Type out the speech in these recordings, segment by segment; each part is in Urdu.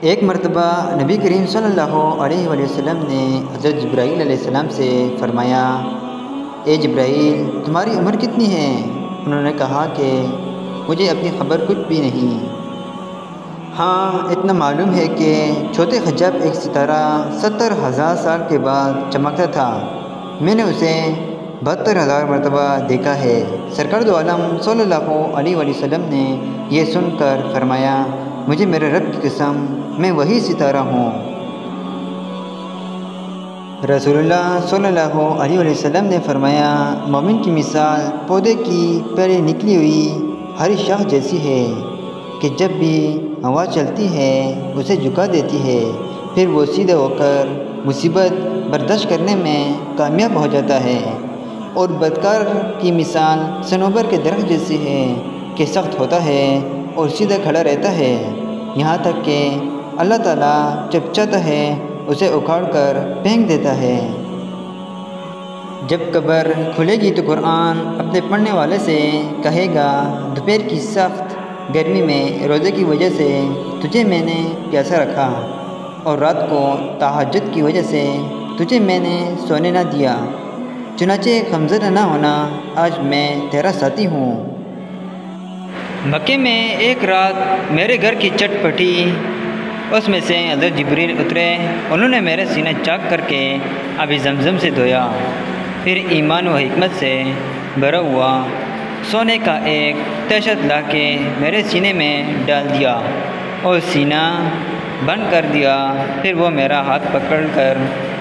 ایک مرتبہ نبی کریم صلی اللہ علیہ وآلہ وسلم نے حضرت جبرائیل علیہ السلام سے فرمایا، اے جبرائیل، تمہاری عمر کتنی ہے؟ انہوں نے کہا کہ مجھے اپنی خبر کچھ بھی نہیں، ہاں اتنا معلوم ہے کہ چھوٹے خجاب ایک ستارہ 70,000 سال کے بعد چمکتا تھا، میں نے اسے 72,000 مرتبہ دیکھا ہے۔ سرکار دو عالم صلی اللہ علیہ وآلہ وسلم نے یہ سن کر فرمایا، مجھے میرے رب کی قسم، میں وہی ستارہ ہوں۔ رسول اللہ صلی اللہ علیہ وآلہ وسلم نے فرمایا، مومن کی مثال پودے کی پہلے نکلی ہوئی ہری شاخ جیسی ہے کہ جب بھی ہوا چلتی ہے اسے جھکا دیتی ہے، پھر وہ سیدھا ہو کر مصیبت برداشت کرنے میں کامیاب ہو جاتا ہے۔ اور بدکار کی مثال صنوبر کے درخت جیسی ہے کہ سخت ہوتا ہے اور سیدھا کھڑا رہتا ہے، یہاں تک کہ اللہ تعالیٰ جب چاہتا ہے اسے اکھاڑ کر پھینک دیتا ہے۔ جب قبر کھلے گی تو قرآن اپنے پڑھنے والے سے کہے گا، دوپہر کی سخت گرمی میں روزے کی وجہ سے تجھے میں نے پیاسا رکھا، اور رات کو تہجد کی وجہ سے تجھے میں نے سونے نہ دیا، چنانچہ غمزدہ نہ ہونا، آج میں تیرا ساتھی ہوں۔ مکے میں ایک رات میرے گھر کی چٹ پٹی، اس میں سے حضرت جبریل اترے، انہوں نے میرے سینے چاک کر کے آب زمزم سے دھویا، پھر ایمان و حکمت سے بھرا ہوا سونے کا ایک تشت لا کے میرے سینے میں ڈال دیا اور سینہ بند کر دیا، پھر وہ میرا ہاتھ پکڑ کر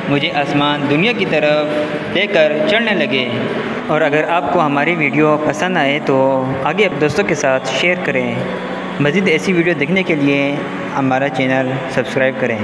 مجھے آسمان دنیا کی طرف لے کر چڑھنے لگے۔ اور اگر آپ کو ہماری ویڈیو پسند آئے تو آگے اپنے دوستوں کے ساتھ شیئر کریں۔ مزید ایسی ویڈیو دیکھنے کے لیے ہمارا چینل سبسکرائب کریں۔